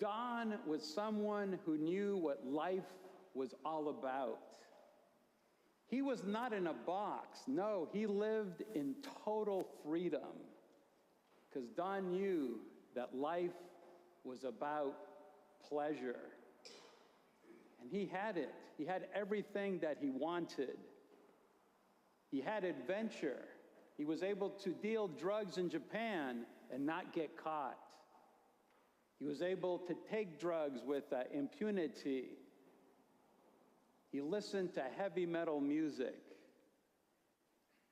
Don was someone who knew what life was all about. He was not in a box. No, he lived in total freedom, because Don knew that life was about pleasure. And he had it. He had everything that he wanted. He had adventure. He was able to deal drugs in Japan and not get caught. He was able to take drugs with impunity. He listened to heavy metal music.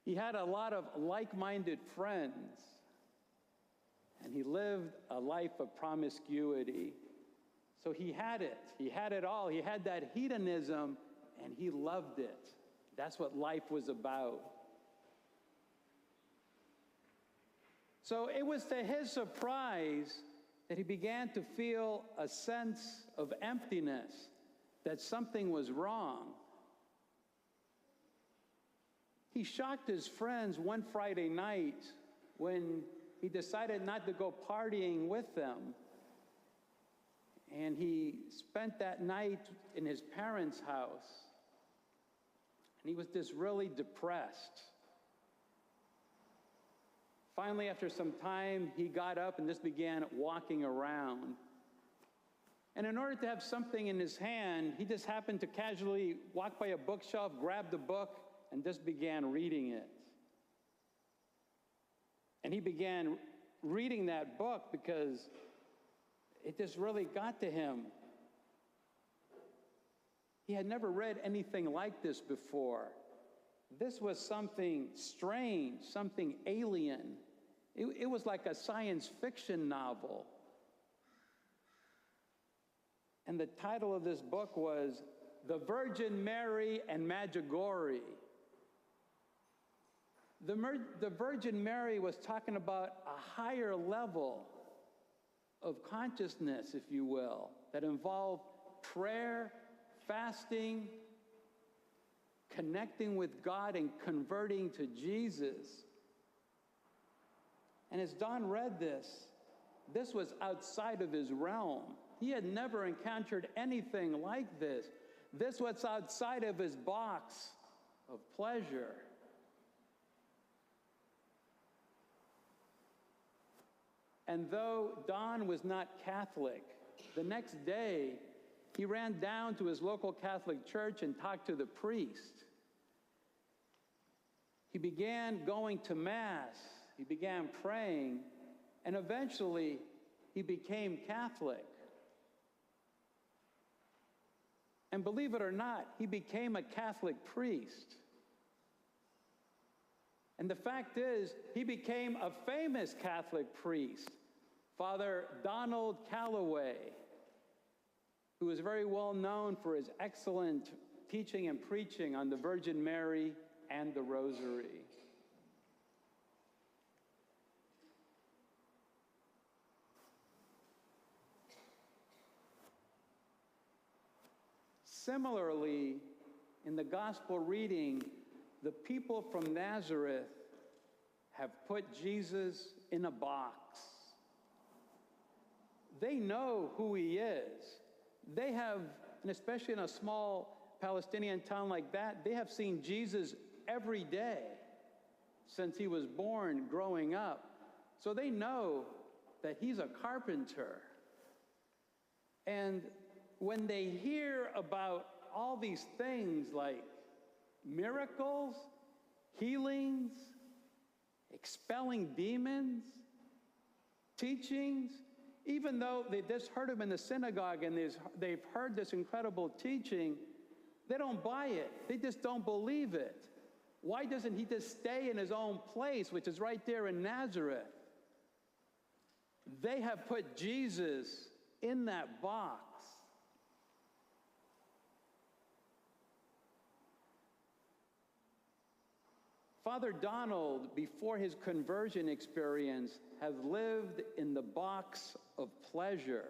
He had a lot of like-minded friends. And he lived a life of promiscuity. So he had it. He had it all. He had that hedonism, and he loved it. That's what life was about. So it was to his surprise that he began to feel a sense of emptiness, that something was wrong. He shocked his friends one Friday night when he decided not to go partying with them. And he spent that night in his parents' house. And he was just really depressed. Finally, after some time, he got up and just began walking around. And in order to have something in his hand, he just happened to casually walk by a bookshelf, grabbed a book, and just began reading it. And he began reading that book because it just really got to him. He had never read anything like this before. This was something strange, something alien. It was like a science fiction novel. And the title of this book was The Virgin Mary and Medjugorje. The Virgin Mary was talking about a higher level of consciousness, if you will, that involved prayer, fasting, connecting with God, and converting to Jesus. And as Don read this, this was outside of his realm. He had never encountered anything like this. This was outside of his box of pleasure. And though Don was not Catholic, the next day he ran down to his local Catholic church and talked to the priest. He began going to Mass. He began praying, and eventually he became Catholic. And believe it or not, he became a Catholic priest. And the fact is, he became a famous Catholic priest, Father Donald Calloway, who is very well known for his excellent teaching and preaching on the Virgin Mary and the Rosary. Similarly, in the gospel reading, the people from Nazareth have put Jesus in a box. They know who he is. They have, and especially in a small Palestinian town like that, they have seen Jesus every day since he was born, growing up. So they know that he's a carpenter. And when they hear about all these things like miracles, healings, expelling demons, teachings, even though they just heard him in the synagogue and they've heard this incredible teaching, they don't buy it. They just don't believe it. Why doesn't he just stay in his own place, which is right there in Nazareth? They have put Jesus in that box. Father Donald, before his conversion experience, had lived in the box of pleasure.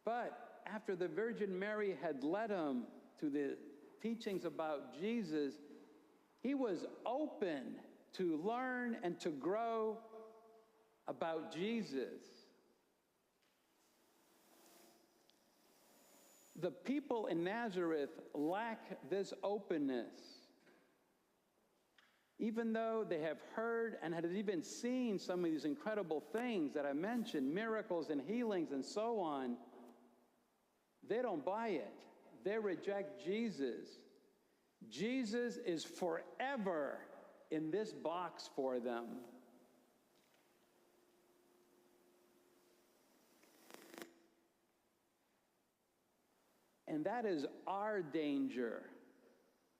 But after the Virgin Mary had led him to the teachings about Jesus, he was open to learn and to grow about Jesus. the people in Nazareth lack this openness. Even though they have heard and had even seen some of these incredible things that I mentioned, miracles and healings and so on, they don't buy it. They reject Jesus. Jesus is forever in this box for them. And that is our danger,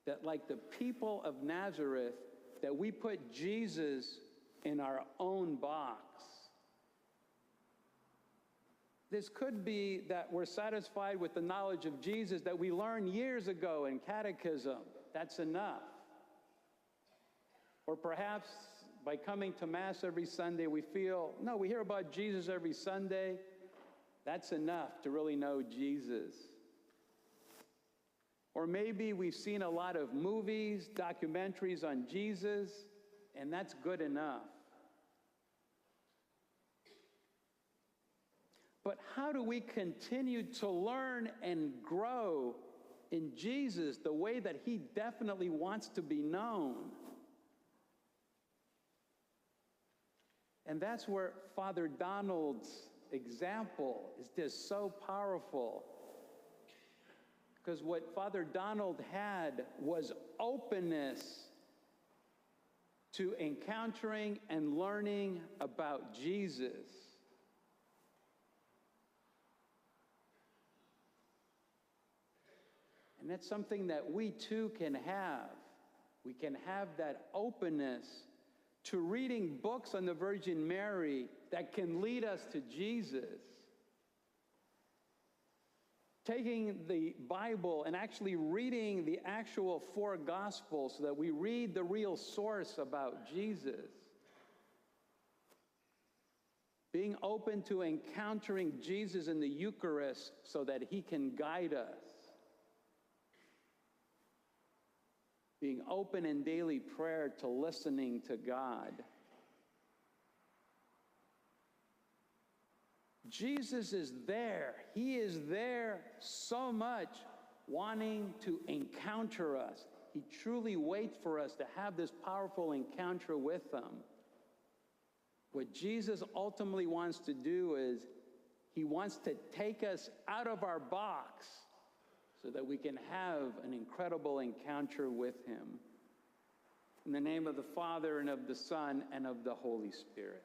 that like the people of Nazareth, that we put Jesus in our own box. This could be that we're satisfied with the knowledge of Jesus that we learned years ago in catechism. That's enough. Or perhaps by coming to Mass every Sunday, we feel, no, we hear about Jesus every Sunday. That's enough to really know Jesus. Or maybe we've seen a lot of movies, documentaries on Jesus, and that's good enough. But how do we continue to learn and grow in Jesus the way that he definitely wants to be known? And that's where Father Donald's example is just so powerful. Because what Father Donald had was openness to encountering and learning about Jesus. And that's something that we too can have. We can have that openness to reading books on the Virgin Mary that can lead us to Jesus. Taking the Bible and actually reading the actual four Gospels so that we read the real source about Jesus. Being open to encountering Jesus in the Eucharist so that he can guide us. Being open in daily prayer to listening to God. Jesus is there. He is there so much, wanting to encounter us. He truly waits for us to have this powerful encounter with him. What Jesus ultimately wants to do is he wants to take us out of our box so that we can have an incredible encounter with him. In the name of the Father, and of the Son, and of the Holy Spirit.